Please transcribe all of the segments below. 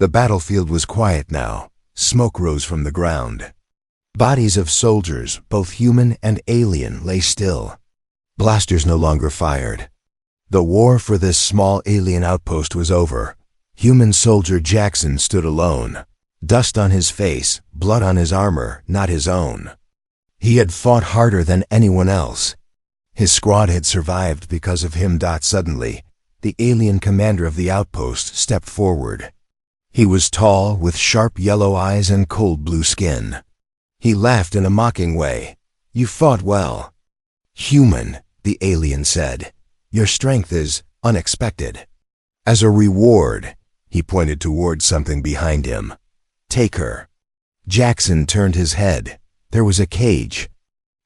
The battlefield was quiet now. Smoke rose from the ground. Bodies of soldiers, both human and alien, lay still. Blasters no longer fired. The war for this small alien outpost was over. Human soldier Jackson stood alone. Dust on his face, blood on his armor, not his own. He had fought harder than anyone else. His squad had survived because of him. Suddenly, the alien commander of the outpost stepped forward. He was tall, with sharp yellow eyes and cold blue skin. He laughed in a mocking way. "You fought well." "Human," the alien said. "Your strength is unexpected. As a reward," he pointed toward something behind him. "Take her." Jackson turned his head. There was a cage.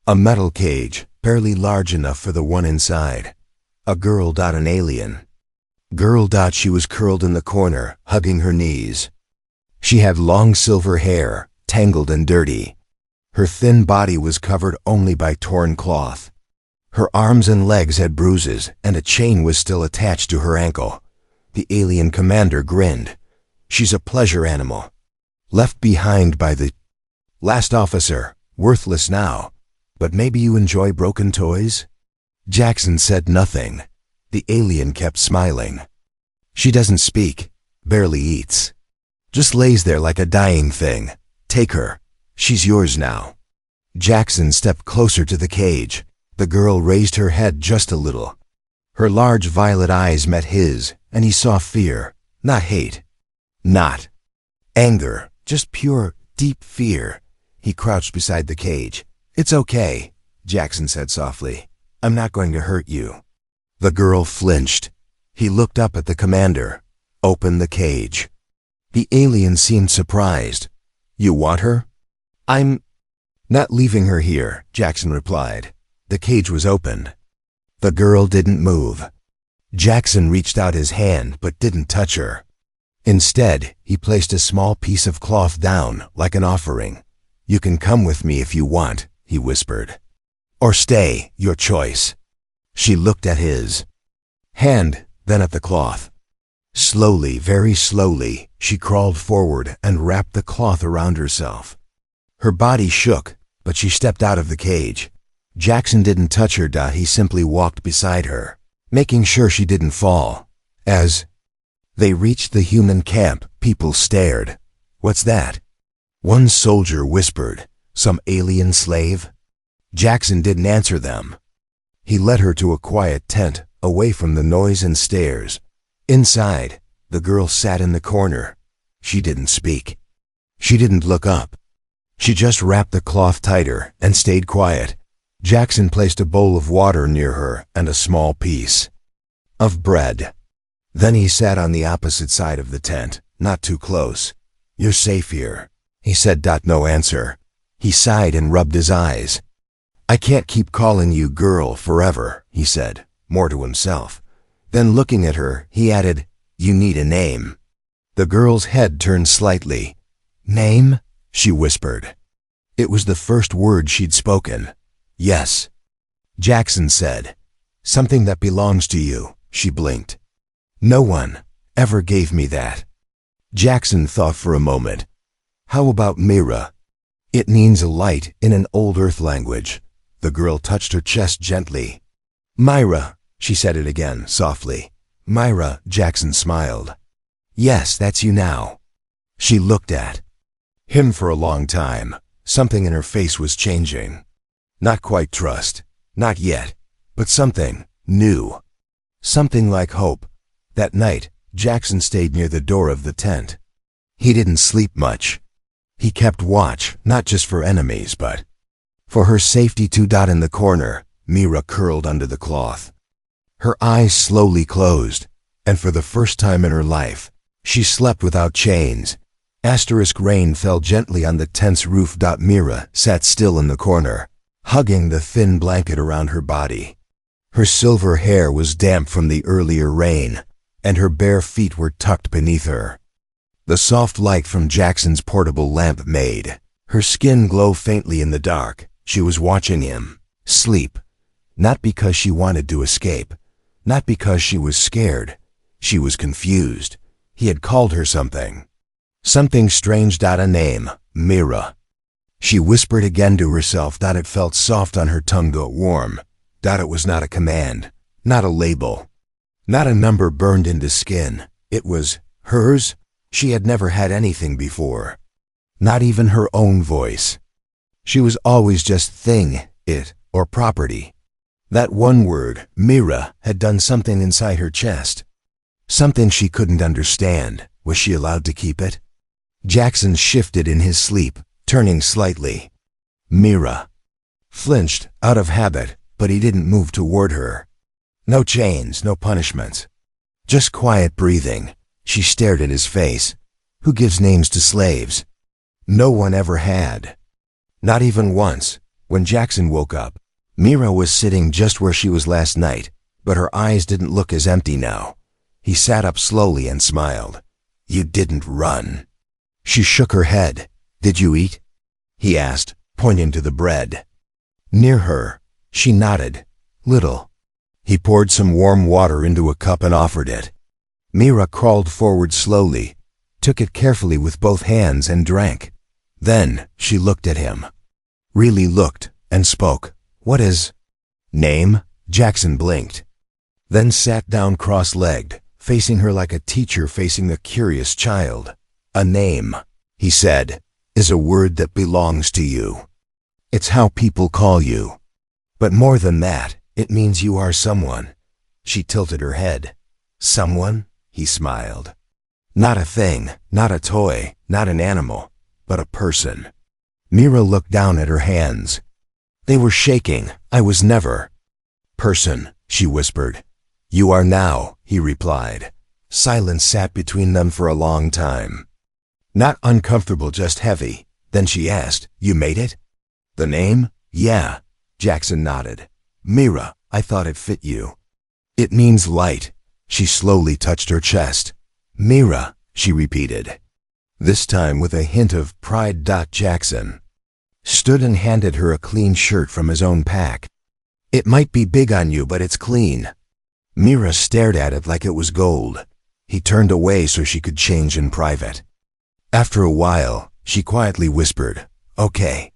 A metal cage, barely large enough for the one inside. A girl. An alien. Girl. She was curled in the corner, hugging her knees. She had long silver hair, tangled and dirty. Her thin body was covered only by torn cloth. Her arms and legs had bruises, and a chain was still attached to her ankle. The alien commander grinned. "She's a pleasure animal. Left behind by the last officer, worthless now. But maybe you enjoy broken toys?" Jackson said nothing. The alien kept smiling. "She doesn't speak, barely eats. Just lays there like a dying thing. Take her. She's yours now." Jackson stepped closer to the cage. The girl raised her head just a little. Her large violet eyes met his, and he saw fear, not hate. Not anger, just pure, deep fear. He crouched beside the cage. "It's okay," Jackson said softly. "I'm not going to hurt you." The girl flinched. He looked up at the commander. "Open the cage." The alien seemed surprised. "You want her?" "I'm not leaving her here," Jackson replied. The cage was opened. The girl didn't move. Jackson reached out his hand but didn't touch her. Instead, he placed a small piece of cloth down, like an offering. "You can come with me if you want," he whispered. "Or stay, your choice." She looked at his hand, then at the cloth. Slowly, very slowly, she crawled forward and wrapped the cloth around herself. Her body shook, but she stepped out of the cage. Jackson didn't touch her. He simply walked beside her, making sure she didn't fall. As they reached the human camp, people stared. "What's that?" One soldier whispered. "Some alien slave?" Jackson didn't answer them. He led her to a quiet tent, away from the noise and stares. Inside, the girl sat in the corner. She didn't speak. She didn't look up. She just wrapped the cloth tighter and stayed quiet. Jackson placed a bowl of water near her and a small piece of bread. Then he sat on the opposite side of the tent, not too close. "You're safe here," he said. No answer. He sighed and rubbed his eyes. "I can't keep calling you girl forever," he said, more to himself. Then looking at her, he added, "You need a name." The girl's head turned slightly. "Name?" she whispered. It was the first word she'd spoken. "Yes," Jackson said. "Something that belongs to you," she blinked. "No one ever gave me that." Jackson thought for a moment. "How about Mira?" "It means a light in an old Earth language." The girl touched her chest gently. "Myra," she said it again, softly. "Myra," Jackson smiled. "Yes, that's you now." She looked at him for a long time. Something in her face was changing. Not quite trust, not yet, but something new. Something like hope. That night, Jackson stayed near the door of the tent. He didn't sleep much. He kept watch, not just for enemies, but for her safety. In the corner, Mira curled under the cloth. Her eyes slowly closed, and for the first time in her life, she slept without chains. Rain fell gently on the tent's roof. Mira sat still in the corner, hugging the thin blanket around her body. Her silver hair was damp from the earlier rain, and her bare feet were tucked beneath her. The soft light from Jackson's portable lamp made her skin glow faintly in the dark. She was watching him sleep, not because she wanted to escape, not because she was scared. She was confused. He had called her something. Something strange. A name, Mira. She whispered again to herself. It felt soft on her tongue, though warm. It was not a command, not a label, not a number burned into skin. It was hers. She had never had anything before, not even her own voice. She was always just thing, it, or property. That one word, Mira, had done something inside her chest. Something she couldn't understand. Was she allowed to keep it? Jackson shifted in his sleep, turning slightly. Mira flinched, out of habit, but he didn't move toward her. No chains, no punishments. Just quiet breathing. She stared at his face. Who gives names to slaves? No one ever had. Not even once. When Jackson woke up, Mira was sitting just where she was last night, but her eyes didn't look as empty now. He sat up slowly and smiled. You didn't run. She shook her head. Did you eat? He asked, pointing to the bread. Near her, she nodded. Little. He poured some warm water into a cup and offered it. Mira crawled forward slowly, took it carefully with both hands and drank. Then she looked at him. Really looked, and spoke. What is name? Jackson blinked. Then sat down cross-legged, facing her like a teacher facing a curious child. A name, he said, is a word that belongs to you. It's how people call you. But more than that, it means you are someone. She tilted her head. Someone? He smiled. Not a thing, not a toy, not an animal, but a person. Mira looked down at her hands. They were shaking. I was never. Person, she whispered. You are now, he replied. Silence sat between them for a long time. Not uncomfortable, just heavy. Then she asked, You made it? The name? Yeah. Jackson nodded. Mira, I thought it fit you. It means light. She slowly touched her chest. Mira, she repeated. This time with a hint of pride. Jackson stood and handed her a clean shirt from his own pack. It might be big on you, but it's clean. Mira stared at it like it was gold. He turned away so she could change in private. After a while, she quietly whispered, Okay.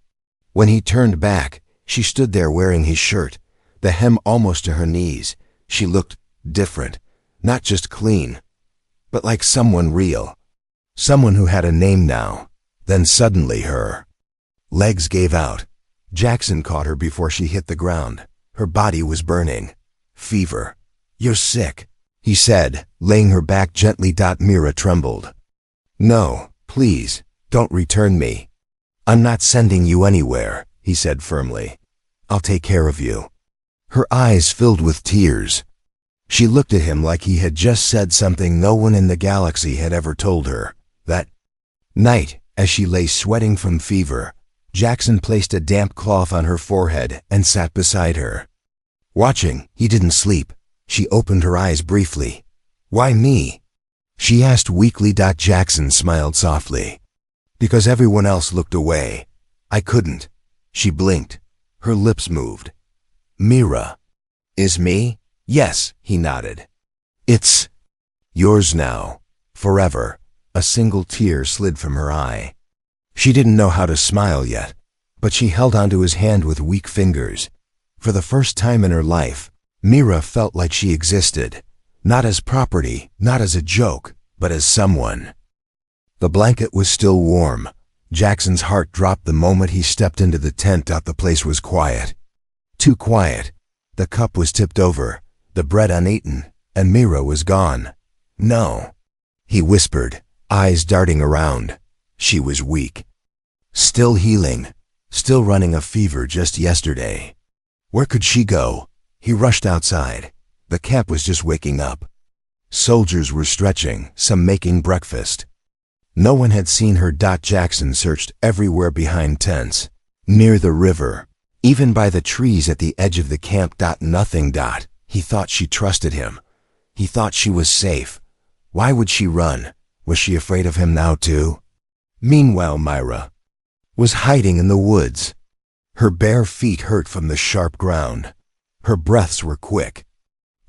When he turned back, she stood there wearing his shirt, the hem almost to her knees. She looked different, not just clean, but like someone real. Someone who had a name now. Then suddenly her legs gave out. Jackson caught her before she hit the ground. Her body was burning. Fever. You're sick, he said, laying her back gently. Mira trembled. No, please, don't return me. I'm not sending you anywhere, he said firmly. I'll take care of you. Her eyes filled with tears. She looked at him like he had just said something no one in the galaxy had ever told her. That night, as she lay sweating from fever, Jackson placed a damp cloth on her forehead and sat beside her. Watching, he didn't sleep. She opened her eyes briefly. Why me? She asked weakly. Jackson smiled softly. Because everyone else looked away. I couldn't. She blinked. Her lips moved. Mira. Is me? Yes, he nodded. It's yours now. Forever. A single tear slid from her eye. She didn't know how to smile yet, but she held onto his hand with weak fingers. For the first time in her life, Mira felt like she existed. Not as property, not as a joke, but as someone. The blanket was still warm. Jackson's heart dropped the moment he stepped into the tent. The place was quiet. Too quiet. The cup was tipped over, the bread uneaten, and Mira was gone. No, he whispered, eyes darting around. She was weak. Still healing, still running a fever just yesterday. Where could she go? He rushed outside. The camp was just waking up. Soldiers were stretching, some making breakfast. No one had seen her. Jackson searched everywhere behind tents, near the river, even by the trees at the edge of the camp. Nothing. He thought she trusted him. He thought she was safe. Why would she run? Was she afraid of him now too? Meanwhile, Mira was hiding in the woods. Her bare feet hurt from the sharp ground. Her breaths were quick.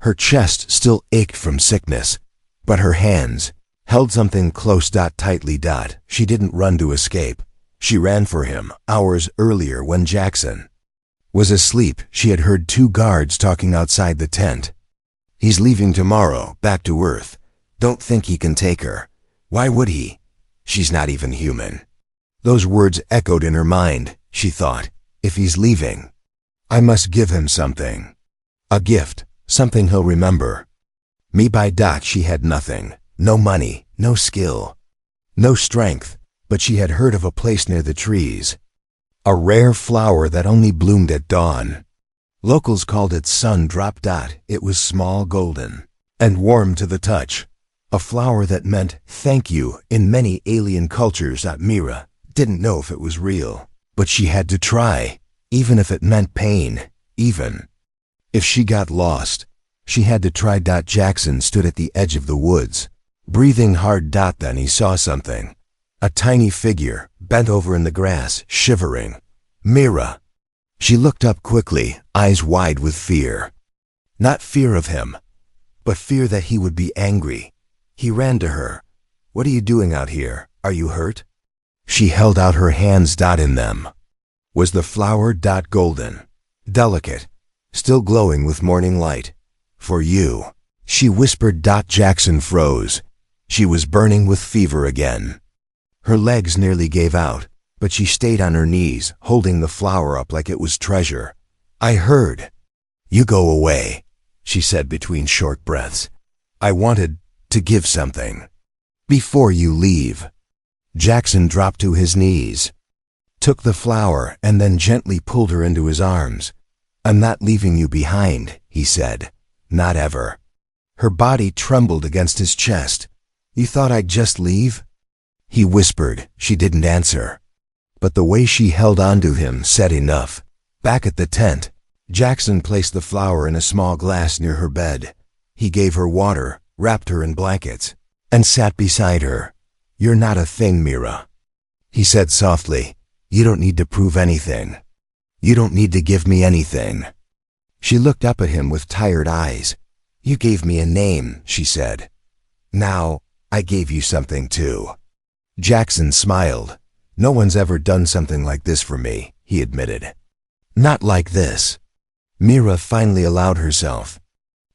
Her chest still ached from sickness, but her hands held something close. Tightly. She didn't run to escape. She ran for him hours earlier when Jackson was asleep. She had heard 2 guards talking outside the tent. He's leaving tomorrow, back to Earth. Don't think he can take her. Why would he? She's not even human. Those words echoed in her mind. She thought, if he's leaving, I must give him something. A gift, something he'll remember. Me. She had nothing. No money, no skill, no strength, but she had heard of a place near the trees. A rare flower that only bloomed at dawn. Locals called it sun drop. It was small, golden, and warm to the touch. A flower that meant thank you in many alien cultures. Mira didn't know if it was real, but she had to try, even if it meant pain, even if she got lost. She had to try. Jackson stood at the edge of the woods, breathing hard. Then he saw something. A tiny figure, bent over in the grass, shivering. Mira. She looked up quickly, eyes wide with fear. Not fear of him, but fear that he would be angry. He ran to her. What are you doing out here? Are you hurt? She held out her hands. In them was the flower. Golden, delicate, still glowing with morning light. For you, she whispered. Jackson froze. She was burning with fever again. Her legs nearly gave out, but she stayed on her knees, holding the flower up like it was treasure. I heard. You go away, she said between short breaths. I wanted to give something. Before you leave. Jackson dropped to his knees, took the flower, and then gently pulled her into his arms. I'm not leaving you behind, he said. Not ever. Her body trembled against his chest. You thought I'd just leave? He whispered. She didn't answer. But the way she held on to him said enough. Back at the tent, Jackson placed the flower in a small glass near her bed. He gave her water, wrapped her in blankets, and sat beside her. You're not a thing, Mira, he said softly. You don't need to prove anything. You don't need to give me anything. She looked up at him with tired eyes. You gave me a name, she said. Now, I gave you something too. Jackson smiled. No one's ever done something like this for me, he admitted. Not like this. Mira finally allowed herself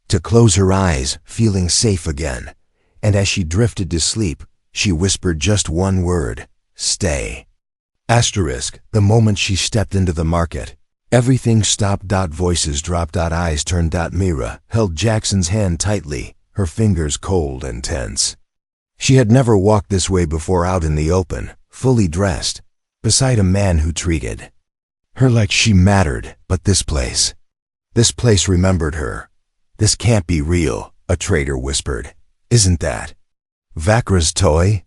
to close her eyes, feeling safe again. And as she drifted to sleep, she whispered just one word. Stay. Asterisk, the moment she stepped into the market, everything stopped. Voices dropped. Eyes turned. Mira held Jackson's hand tightly, her fingers cold and tense. She had never walked this way before, out in the open, fully dressed, beside a man who treated her like she mattered. But this place remembered her. This can't be real, a traitor whispered. Isn't that Vakra's toy?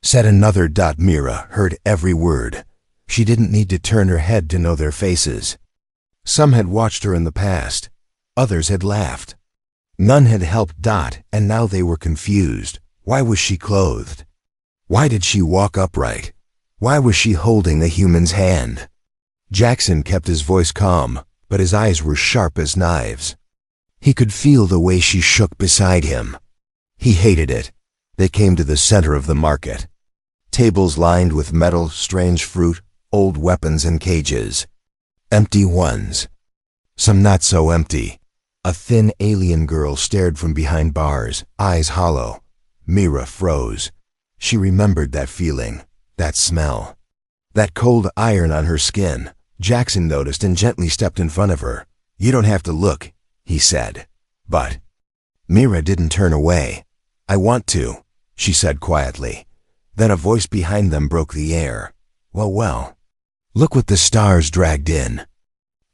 Said another. Mira heard every word. She didn't need to turn her head to know their faces. Some had watched her in the past. Others had laughed. None had helped. And now they were confused. Why was she clothed? Why did she walk upright? Why was she holding the human's hand? Jackson kept his voice calm, but his eyes were sharp as knives. He could feel the way she shook beside him. He hated it. They came to the center of the market. Tables lined with metal, strange fruit, old weapons and cages. Empty ones. Some not so empty. A thin alien girl stared from behind bars, eyes hollow. Mira froze. She remembered that feeling, that smell, that cold iron on her skin. Jackson noticed and gently stepped in front of her. You don't have to look, he said. But Mira didn't turn away. I want to, she said quietly. Then a voice behind them broke the air. Well, look what the stars dragged in.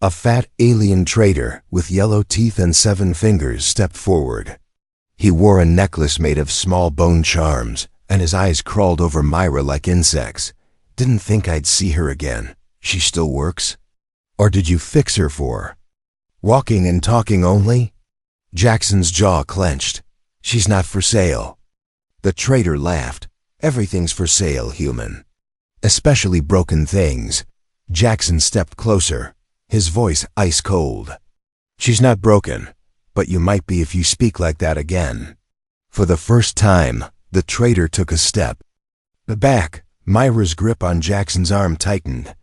A fat alien traitor with yellow teeth and 7 fingers stepped forward. He wore a necklace made of small bone charms, and his eyes crawled over Mira like insects. Didn't think I'd see her again. She still works? Or did you fix her for walking and talking only? Jackson's jaw clenched. She's not for sale. The traitor laughed. Everything's for sale, human. Especially broken things. Jackson stepped closer, his voice ice cold. She's not broken, but you might be if you speak like that again. For the first time, The traitor took a step back. Myra's grip on Jackson's arm tightened.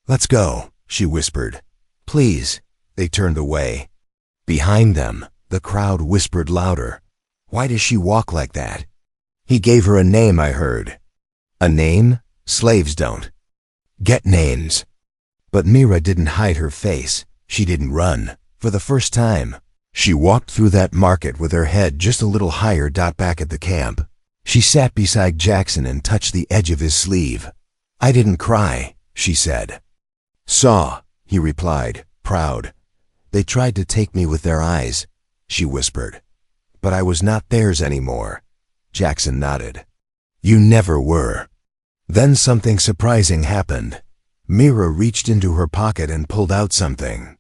"Let's go," she whispered. "Please." They turned away. Behind them, the crowd whispered louder. "Why does she walk like that?" "He gave her a name," I heard. "A name? Slaves don't get names." But Mira didn't hide her face. She didn't run. For the first time, she walked through that market with her head just a little higher. Back at the camp, she sat beside Jackson and touched the edge of his sleeve. "I didn't cry," she said. "Saw," he replied, proud. "They tried to take me with their eyes," she whispered. "But I was not theirs anymore." Jackson nodded. "You never were." Then something surprising happened. Mira reached into her pocket and pulled out something.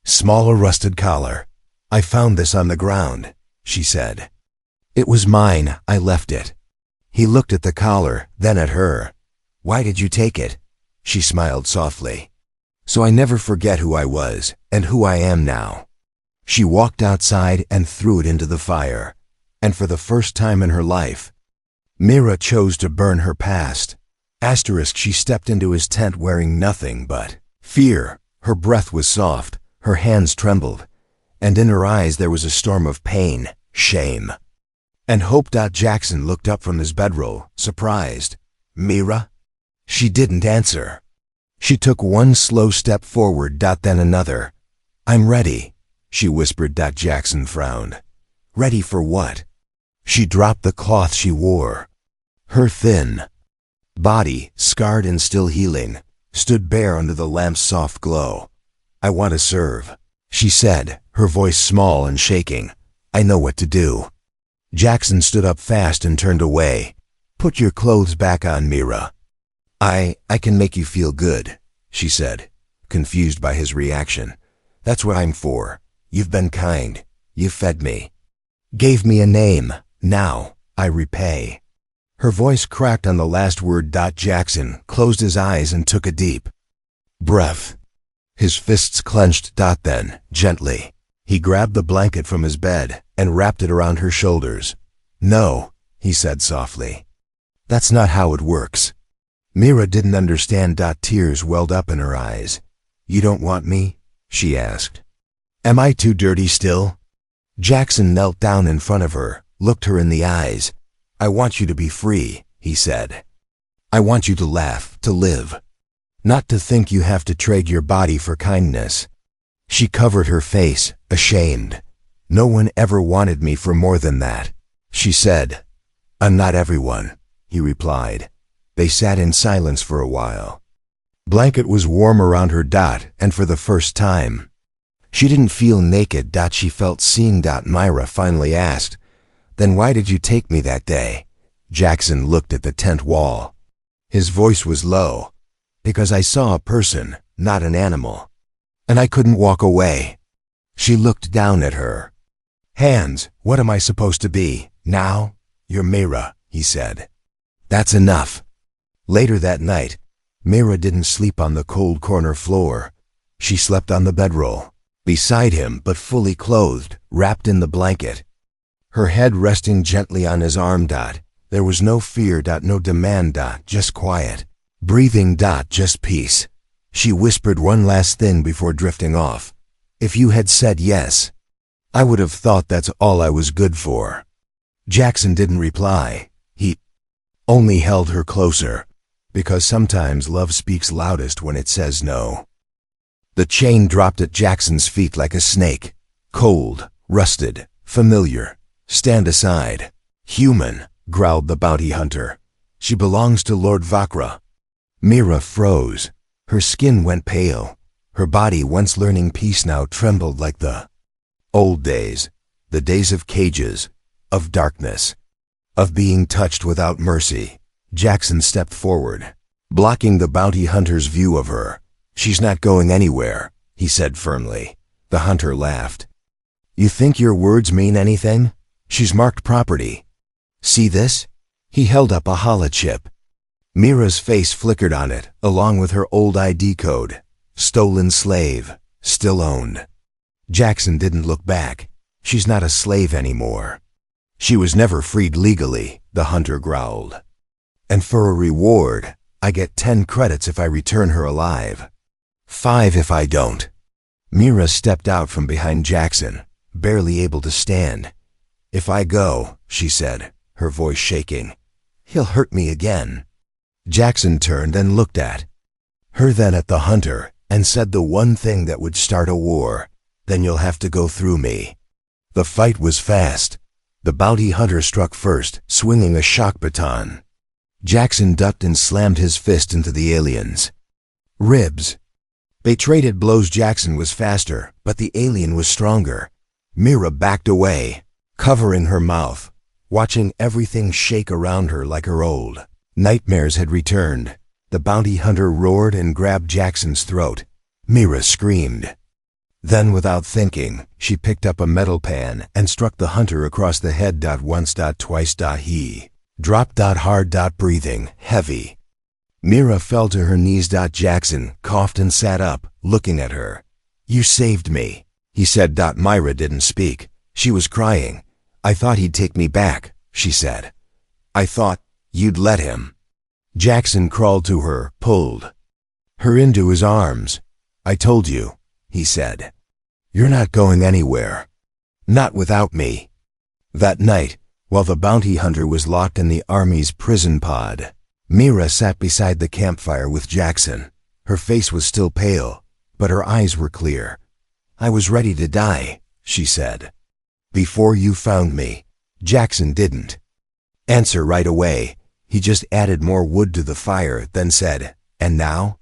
"Small, a rusted collar. I found this on the ground," she said. "It was mine. I left it." He looked at the collar, then at her. "Why did you take it?" She smiled softly. "So I never forget who I was and who I am now." She walked outside and threw it into the fire. And for the first time in her life, Mira chose to burn her past. She stepped into his tent wearing nothing but fear. Her breath was soft, her hands trembled, and in her eyes there was a storm of pain, shame, and hope. Jackson looked up from his bedroll, surprised. "Mira?" She didn't answer. She took one slow step forward, then another. "I'm ready," she whispered. Jackson frowned. "Ready for what?" She dropped the cloth she wore. Her thin body, scarred and still healing, stood bare under the lamp's soft glow. "I want to serve," she said, her voice small and shaking. "I know what to do." Jackson stood up fast and turned away. "Put your clothes back on, Mira." I can make you feel good," she said, confused by his reaction. "That's what I'm for. You've been kind. You've fed me. Gave me a name. Now I repay." Her voice cracked on the last word. Jackson closed his eyes and took a deep breath. His fists clenched. Then, gently, he grabbed the blanket from his bed and wrapped it around her shoulders. "No," he said softly. "That's not how it works." Mira didn't understand. Tears welled up in her eyes. "You don't want me?" she asked. "Am I too dirty still?" Jackson knelt down in front of her, looked her in the eyes. "I want you to be free," he said. "I want you to laugh, to live. Not to think you have to trade your body for kindness." She covered her face, ashamed. "No one ever wanted me for more than that," she said. Not everyone," he replied. They sat in silence for a while. Blanket was warm around her. And for the first time, she didn't feel naked. She felt seen. Myra finally asked, "Then why did you take me that day?" Jackson looked at the tent wall. His voice was low. "Because I saw a person, not an animal. And I couldn't walk away." She looked down at her. "Hands, what am I supposed to be, now?" "You're Mira," he said. "That's enough." Later that night, Mira didn't sleep on the cold corner floor. She slept on the bedroll, beside him but fully clothed, wrapped in the blanket. Her head resting gently on his arm. There was no fear. No demand. Just quiet. Breathing. Just peace. She whispered one last thing before drifting off. "If you had said yes, I would have thought that's all I was good for." Jackson didn't reply. He only held her closer, because sometimes love speaks loudest when it says no. The chain dropped at Jackson's feet like a snake. Cold, rusted, familiar. "Stand aside." "Human," growled the bounty hunter. "She belongs to Lord Vakra." Mira froze. Her skin went pale. Her body, once learning peace, now trembled like the old days. The days of cages, of darkness, of being touched without mercy. Jackson stepped forward, blocking the bounty hunter's view of her. "She's not going anywhere," he said firmly. The hunter laughed. "You think your words mean anything? She's marked property. See this?" He held up a holochip. Mira's face flickered on it, along with her old ID code. Stolen slave, still owned. Jackson didn't look back. "She's not a slave anymore." She was never freed legally, the hunter growled. And for a reward, I get 10 credits if I return her alive. 5 if I don't. Mira stepped out from behind Jackson, barely able to stand. If I go, she said, her voice shaking, he'll hurt me again. Jackson turned and looked at her, then at the hunter, and said the one thing that would start a war. Then you'll have to go through me. The fight was fast. The bounty hunter struck first, swinging a shock baton. Jackson ducked and slammed his fist into the alien's ribs. They traded blows. Jackson was faster, but the alien was stronger. Mira backed away, covering her mouth, watching everything shake around her like her old nightmares had returned. The bounty hunter roared and grabbed Jackson's throat. Mira screamed. Then, without thinking, she picked up a metal pan and struck the hunter across the head. Once, twice, he dropped. Hard. Breathing heavy. Mira fell to her knees. Jackson coughed and sat up, looking at her. You saved me, he said. Mira didn't speak. She was crying. I thought he'd take me back, she said. I thought you'd let him. Jackson crawled to her, pulled her into his arms. I told you, he said. You're not going anywhere. Not without me. That night, while the bounty hunter was locked in the Army's prison pod, Mira sat beside the campfire with Jackson. Her face was still pale, but her eyes were clear. I was ready to die, she said. Before you found me. Jackson didn't answer right away. He just added more wood to the fire, then said, and now?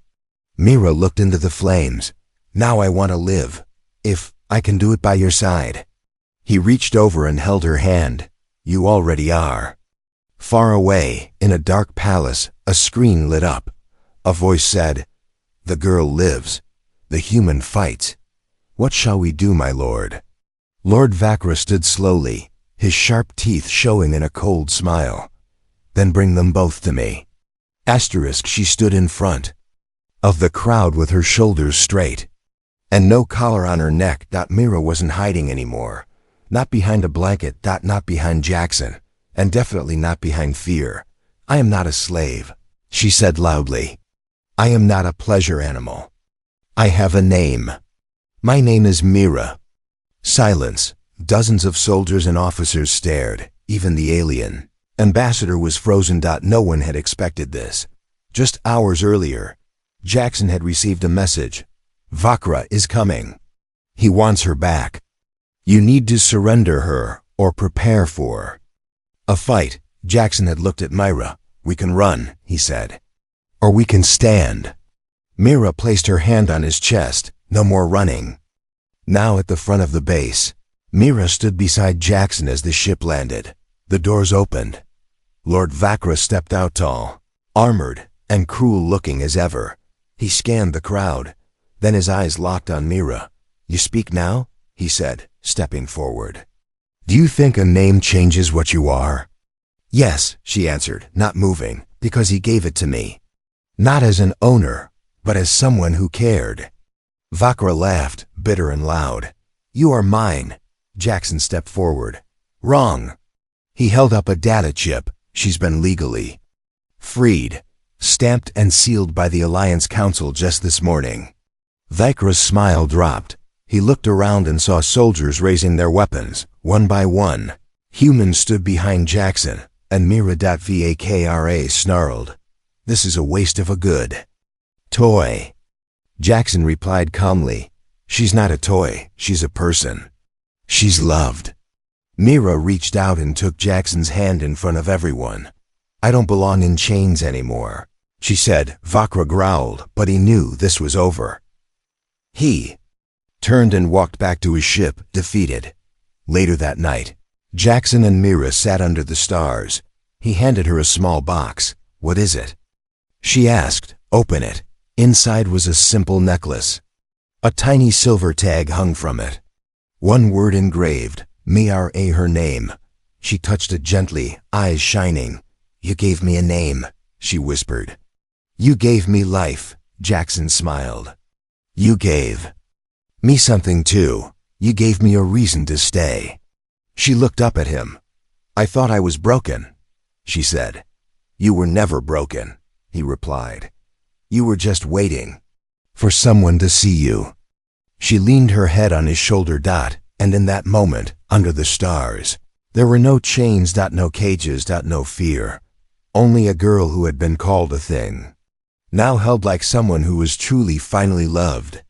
Mira looked into the flames. Now I want to live. If I can do it by your side. He reached over and held her hand. You already are. Far away, in a dark palace, a screen lit up. A voice said, the girl lives. The human fights. What shall we do, my lord? Lord Vakra stood slowly, his sharp teeth showing in a cold smile. Then bring them both to me. She stood in front of the crowd with her shoulders straight and no collar on her neck. Mira wasn't hiding anymore. Not behind a blanket. Not behind Jackson, and definitely not behind fear. I am not a slave, she said loudly. I am not a pleasure animal. I have a name. My name is Mira. Silence. Dozens of soldiers and officers stared, even the alien ambassador was frozen. No one had expected this. Just hours earlier, Jackson had received a message. Vakra is coming. He wants her back. You need to surrender her or prepare for a fight. Jackson had looked at Mira. We can run, he said. Or we can stand. Mira placed her hand on his chest. No more running. Now at the front of the base, Mira stood beside Jackson as the ship landed. The doors opened. Lord Vakra stepped out, tall, armored, and cruel-looking as ever. He scanned the crowd. Then his eyes locked on Mira. You speak now? He said, stepping forward. Do you think a name changes what you are? Yes, she answered, not moving, because he gave it to me. Not as an owner, but as someone who cared. Vakra laughed, bitter and loud. You are mine. Jackson stepped forward. Wrong. He held up a data chip. She's been legally freed, stamped and sealed by the Alliance Council just this morning. Vakra's smile dropped. He looked around and saw soldiers raising their weapons, one by one. Humans stood behind Jackson, and Mira. Vakra snarled. This is a waste of a good toy. Jackson replied calmly. She's not a toy, she's a person. She's loved. Mira reached out and took Jackson's hand in front of everyone. I don't belong in chains anymore, she said. Vakra growled, but he knew this was over. He turned and walked back to his ship, defeated. Later that night, Jackson and Mira sat under the stars. He handed her a small box. What is it? She asked. Open it. Inside was a simple necklace. A tiny silver tag hung from it. One word engraved, Mira, her name. She touched it gently, eyes shining. You gave me a name, she whispered. You gave me life, Jackson smiled. You gave me something too. You gave me a reason to stay. She looked up at him. I thought I was broken, she said. You were never broken, he replied. You were just waiting for someone to see you. She leaned her head on his shoulder. And in that moment, under the stars, there were no chains. No cages. No fear. Only a girl who had been called a thing, now held like someone who was truly finally loved.